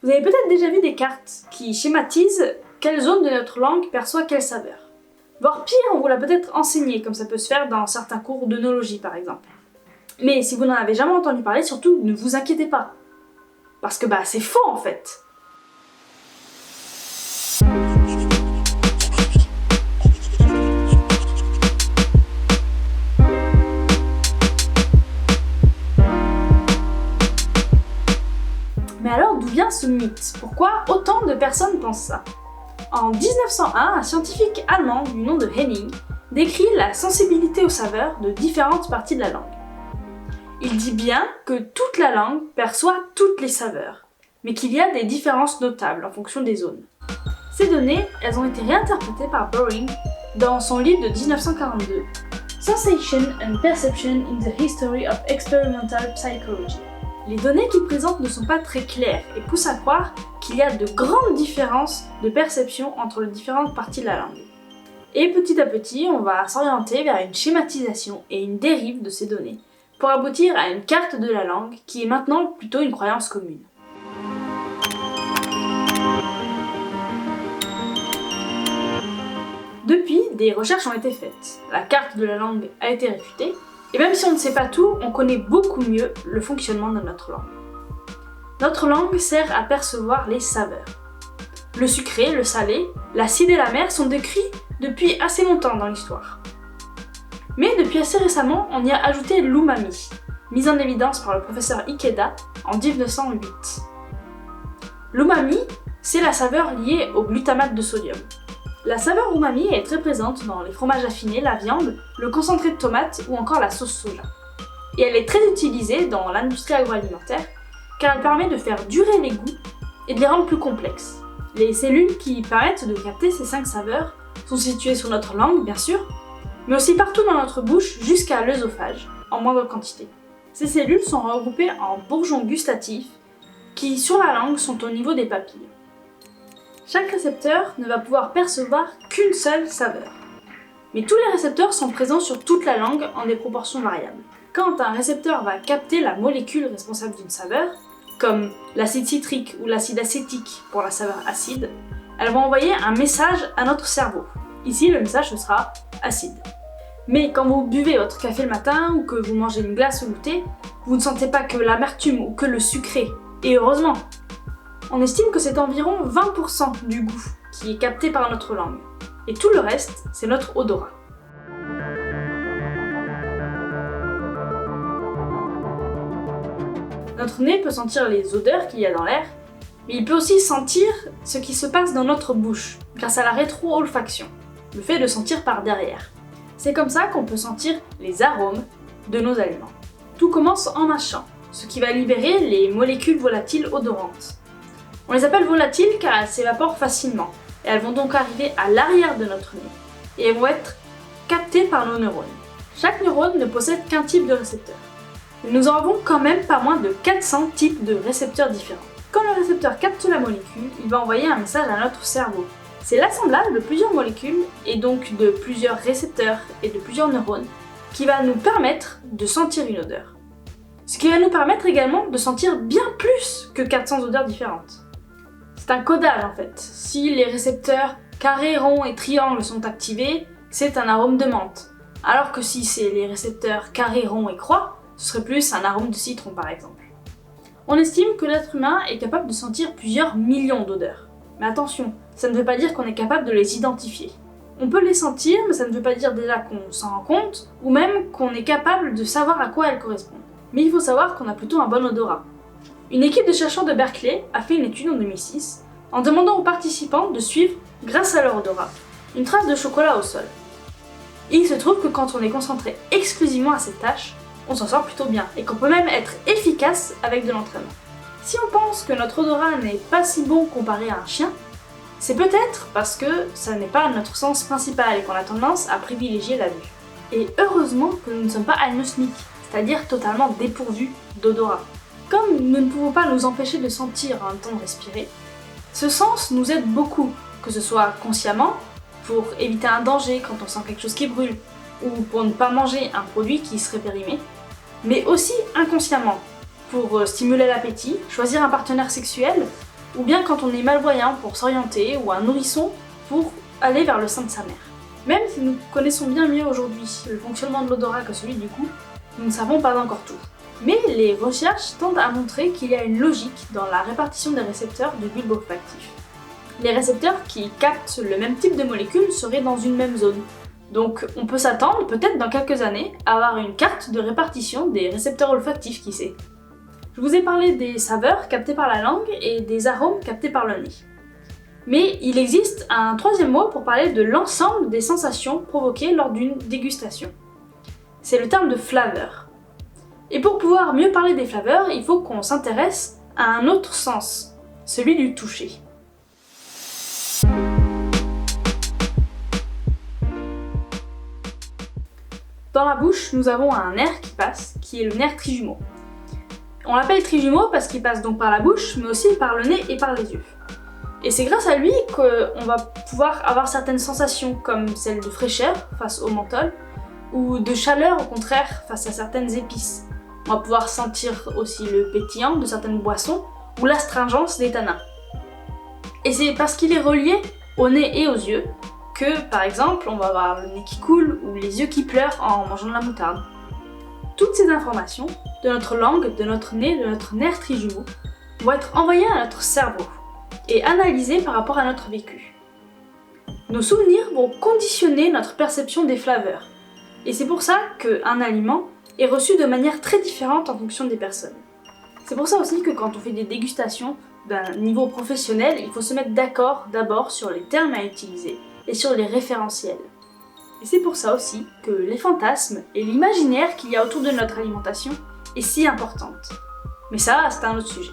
Vous avez peut-être déjà vu des cartes qui schématisent quelle zone de notre langue perçoit quelle saveur. Voire pire, on vous l'a peut-être enseigné, comme ça peut se faire dans certains cours d'œnologie par exemple. Mais si vous n'en avez jamais entendu parler, surtout ne vous inquiétez pas. Parce que c'est faux en fait. Mais alors d'où vient ce mythe? Pourquoi autant de personnes pensent ça? En 1901, un scientifique allemand du nom de Henning décrit la sensibilité aux saveurs de différentes parties de la langue. Il dit bien que toute la langue perçoit toutes les saveurs, mais qu'il y a des différences notables en fonction des zones. Ces données, elles ont été réinterprétées par Boring dans son livre de 1942, Sensation and Perception in the History of Experimental Psychology. Les données qu'il présente ne sont pas très claires et poussent à croire qu'il y a de grandes différences de perception entre les différentes parties de la langue. Et petit à petit, on va s'orienter vers une schématisation et une dérive de ces données, pour aboutir à une carte de la langue qui est maintenant plutôt une croyance commune. Depuis, des recherches ont été faites, la carte de la langue a été réfutée, et même si on ne sait pas tout, on connaît beaucoup mieux le fonctionnement de notre langue. Notre langue sert à percevoir les saveurs. Le sucré, le salé, l'acide et l'amer sont décrits depuis assez longtemps dans l'histoire. Mais depuis assez récemment, on y a ajouté l'umami, mise en évidence par le professeur Ikeda en 1908. L'umami, c'est la saveur liée au glutamate de sodium. La saveur umami est très présente dans les fromages affinés, la viande, le concentré de tomate ou encore la sauce soja. Et elle est très utilisée dans l'industrie agroalimentaire car elle permet de faire durer les goûts et de les rendre plus complexes. Les cellules qui permettent de capter ces 5 saveurs sont situées sur notre langue, bien sûr, mais aussi partout dans notre bouche jusqu'à l'œsophage, en moindre quantité. Ces cellules sont regroupées en bourgeons gustatifs qui, sur la langue, sont au niveau des papilles. Chaque récepteur ne va pouvoir percevoir qu'une seule saveur. Mais tous les récepteurs sont présents sur toute la langue en des proportions variables. Quand un récepteur va capter la molécule responsable d'une saveur, comme l'acide citrique ou l'acide acétique pour la saveur acide, elles vont envoyer un message à notre cerveau. Ici, le message ce sera acide. Mais quand vous buvez votre café le matin ou que vous mangez une glace au goûter, vous ne sentez pas que l'amertume ou que le sucré. Et heureusement! On estime que c'est environ 20% du goût qui est capté par notre langue. Et tout le reste, c'est notre odorat. Notre nez peut sentir les odeurs qu'il y a dans l'air, mais il peut aussi sentir ce qui se passe dans notre bouche, grâce à la rétro-olfaction, le fait de sentir par derrière. C'est comme ça qu'on peut sentir les arômes de nos aliments. Tout commence en mâchant, ce qui va libérer les molécules volatiles odorantes. On les appelle volatiles car elles s'évaporent facilement, et elles vont donc arriver à l'arrière de notre nez, et elles vont être captées par nos neurones. Chaque neurone ne possède qu'un type de récepteur. Nous en avons quand même pas moins de 400 types de récepteurs différents. Quand le récepteur capte la molécule, il va envoyer un message à notre cerveau. C'est l'assemblage de plusieurs molécules, et donc de plusieurs récepteurs et de plusieurs neurones, qui va nous permettre de sentir une odeur. Ce qui va nous permettre également de sentir bien plus que 400 odeurs différentes. C'est un codage en fait. Si les récepteurs carré, rond et triangle sont activés, c'est un arôme de menthe. Alors que si c'est les récepteurs carré, rond et croix, ce serait plus un arôme de citron par exemple. On estime que l'être humain est capable de sentir plusieurs millions d'odeurs. Mais attention, ça ne veut pas dire qu'on est capable de les identifier. On peut les sentir, mais ça ne veut pas dire déjà qu'on s'en rend compte, ou même qu'on est capable de savoir à quoi elles correspondent. Mais il faut savoir qu'on a plutôt un bon odorat. Une équipe de chercheurs de Berkeley a fait une étude en 2006 en demandant aux participants de suivre, grâce à leur odorat, une trace de chocolat au sol. Et il se trouve que quand on est concentré exclusivement à cette tâche, on s'en sort plutôt bien et qu'on peut même être efficace avec de l'entraînement. Si on pense que notre odorat n'est pas si bon comparé à un chien, c'est peut-être parce que ça n'est pas notre sens principal et qu'on a tendance à privilégier la vue. Et heureusement que nous ne sommes pas anosmiques, c'est-à-dire totalement dépourvus d'odorat. Comme nous ne pouvons pas nous empêcher de sentir en même temps de respirer, ce sens nous aide beaucoup, que ce soit consciemment, pour éviter un danger quand on sent quelque chose qui brûle, ou pour ne pas manger un produit qui serait périmé, mais aussi inconsciemment, pour stimuler l'appétit, choisir un partenaire sexuel, ou bien quand on est malvoyant pour s'orienter, ou un nourrisson pour aller vers le sein de sa mère. Même si nous connaissons bien mieux aujourd'hui le fonctionnement de l'odorat que celui du goût, nous ne savons pas encore tout. Mais les recherches tendent à montrer qu'il y a une logique dans la répartition des récepteurs du bulbe olfactif. Les récepteurs qui captent le même type de molécules seraient dans une même zone. Donc on peut s'attendre, peut-être dans quelques années, à avoir une carte de répartition des récepteurs olfactifs, qui sait. Je vous ai parlé des saveurs captées par la langue et des arômes captés par le nez. Mais il existe un troisième mot pour parler de l'ensemble des sensations provoquées lors d'une dégustation. C'est le terme de flaveur. Et pour pouvoir mieux parler des flaveurs, il faut qu'on s'intéresse à un autre sens, celui du toucher. Dans la bouche, nous avons un nerf qui passe, qui est le nerf trijumeau. On l'appelle trijumeau parce qu'il passe donc par la bouche, mais aussi par le nez et par les yeux. Et c'est grâce à lui qu'on va pouvoir avoir certaines sensations comme celle de fraîcheur face au menthol, ou de chaleur au contraire face à certaines épices. On va pouvoir sentir aussi le pétillant de certaines boissons ou l'astringence des tanins. Et c'est parce qu'il est relié au nez et aux yeux que, par exemple, on va avoir le nez qui coule ou les yeux qui pleurent en mangeant de la moutarde. Toutes ces informations, de notre langue, de notre nez, de notre nerf trijumeau, vont être envoyées à notre cerveau et analysées par rapport à notre vécu. Nos souvenirs vont conditionner notre perception des flaveurs. Et c'est pour ça qu'un aliment est reçu de manière très différente en fonction des personnes. C'est pour ça aussi que quand on fait des dégustations d'un niveau professionnel, il faut se mettre d'accord d'abord sur les termes à utiliser et sur les référentiels. Et c'est pour ça aussi que les fantasmes et l'imaginaire qu'il y a autour de notre alimentation est si importante. Mais ça, c'est un autre sujet.